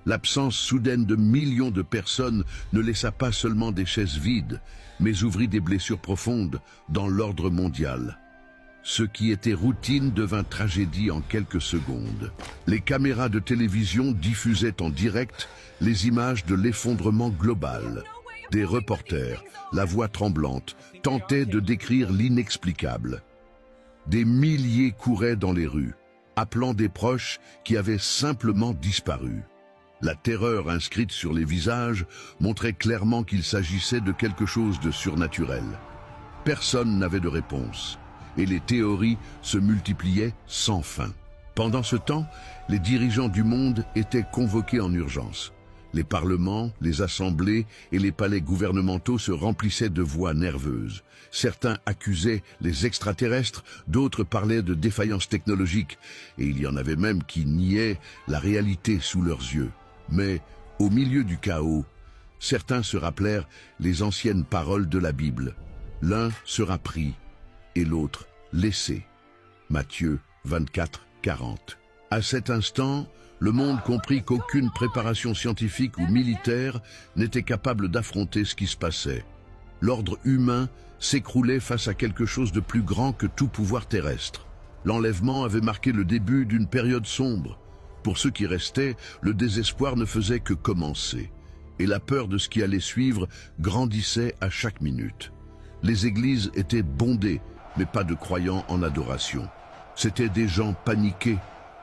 L'absence soudaine de millions de personnes ne laissa pas seulement des chaises vides, mais ouvrit des blessures profondes dans l'ordre mondial. Ce qui était routine devint tragédie en quelques secondes. Les caméras de télévision diffusaient en direct les images de l'effondrement global. Des reporters, la voix tremblante, tentaient de décrire l'inexplicable. Des milliers couraient dans les rues, appelant des proches qui avaient simplement disparu. La terreur inscrite sur les visages montrait clairement qu'il s'agissait de quelque chose de surnaturel. Personne n'avait de réponse, et les théories se multipliaient sans fin. Pendant ce temps, les dirigeants du monde étaient convoqués en urgence. Les parlements, les assemblées et les palais gouvernementaux se remplissaient de voix nerveuses. Certains accusaient les extraterrestres, d'autres parlaient de défaillance technologique, et il y en avait même qui niaient la réalité sous leurs yeux. Mais, au milieu du chaos, certains se rappelèrent les anciennes paroles de la Bible. L'un sera pris et l'autre laissé. Matthieu 24, 40. À cet instant, le monde comprit qu'aucune préparation scientifique ou militaire n'était capable d'affronter ce qui se passait. L'ordre humain s'écroulait face à quelque chose de plus grand que tout pouvoir terrestre. L'enlèvement avait marqué le début d'une période sombre. Pour ceux qui restaient, le désespoir ne faisait que commencer, et la peur de ce qui allait suivre grandissait à chaque minute. Les églises étaient bondées, mais pas de croyants en adoration. C'étaient des gens paniqués,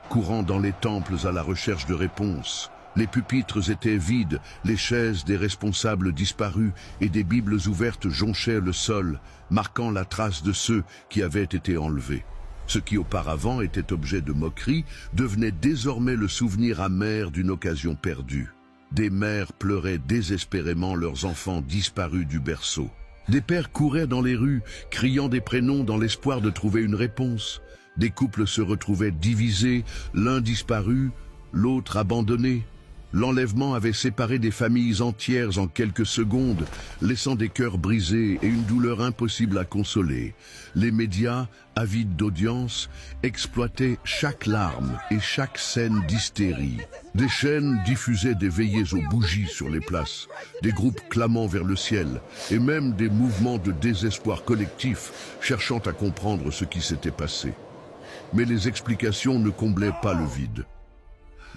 courant dans les temples à la recherche de réponses. Les pupitres étaient vides, les chaises des responsables disparus et des bibles ouvertes jonchaient le sol, marquant la trace de ceux qui avaient été enlevés. Ce qui auparavant était objet de moquerie devenait désormais le souvenir amer d'une occasion perdue. Des mères pleuraient désespérément leurs enfants disparus du berceau. Des pères couraient dans les rues, criant des prénoms dans l'espoir de trouver une réponse. Des couples se retrouvaient divisés, l'un disparu, l'autre abandonné. L'enlèvement avait séparé des familles entières en quelques secondes, laissant des cœurs brisés et une douleur impossible à consoler. Les médias, avides d'audience, exploitaient chaque larme et chaque scène d'hystérie. Des chaînes diffusaient des veillées aux bougies sur les places, des groupes clamant vers le ciel, et même des mouvements de désespoir collectif, cherchant à comprendre ce qui s'était passé. Mais les explications ne comblaient pas le vide.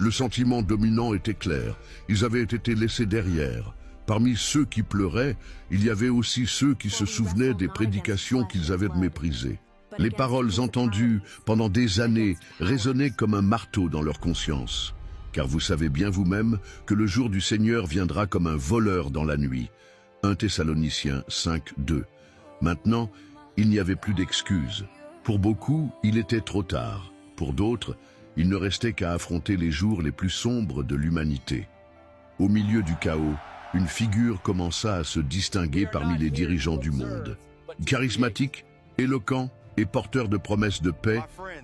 Le sentiment dominant était clair, ils avaient été laissés derrière. Parmi ceux qui pleuraient, il y avait aussi ceux qui se souvenaient des prédications qu'ils avaient méprisées. Les paroles entendues pendant des années résonnaient comme un marteau dans leur conscience. Car vous savez bien vous-même que le jour du Seigneur viendra comme un voleur dans la nuit. 1 Thessaloniciens 5, 2. Maintenant, il n'y avait plus d'excuses. Pour beaucoup, il était trop tard. Pour d'autres, il ne restait qu'à affronter les jours les plus sombres de l'humanité. Au milieu du chaos, une figure commença à se distinguer parmi les dirigeants du monde. Charismatique, éloquent et porteur de promesses de paix,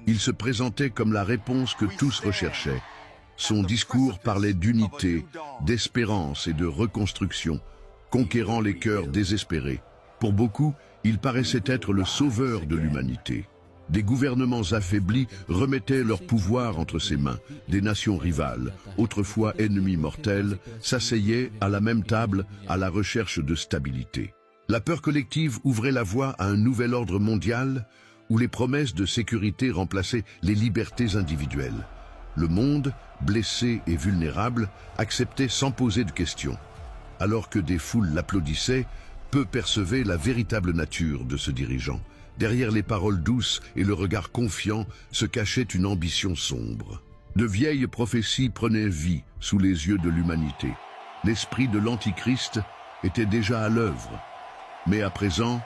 il se présentait comme la réponse que tous recherchaient. Son discours parlait d'unité, d'espérance et de reconstruction, conquérant les cœurs désespérés. Pour beaucoup, il paraissait être le sauveur de l'humanité. Des gouvernements affaiblis remettaient leur pouvoir entre ses mains. Des nations rivales, autrefois ennemies mortelles, s'asseyaient à la même table à la recherche de stabilité. La peur collective ouvrait la voie à un nouvel ordre mondial où les promesses de sécurité remplaçaient les libertés individuelles. Le monde, blessé et vulnérable, acceptait sans poser de questions. Alors que des foules l'applaudissaient, peu percevaient la véritable nature de ce dirigeant. Derrière les paroles douces et le regard confiant se cachait une ambition sombre. De vieilles prophéties prenaient vie sous les yeux de l'humanité. L'esprit de l'Antichrist était déjà à l'œuvre. Mais à présent,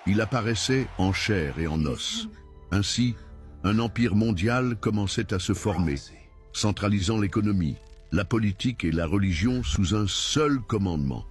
il apparaissait en chair et en os. Ainsi, un empire mondial commençait à se former, centralisant l'économie, la politique et la religion sous un seul commandement.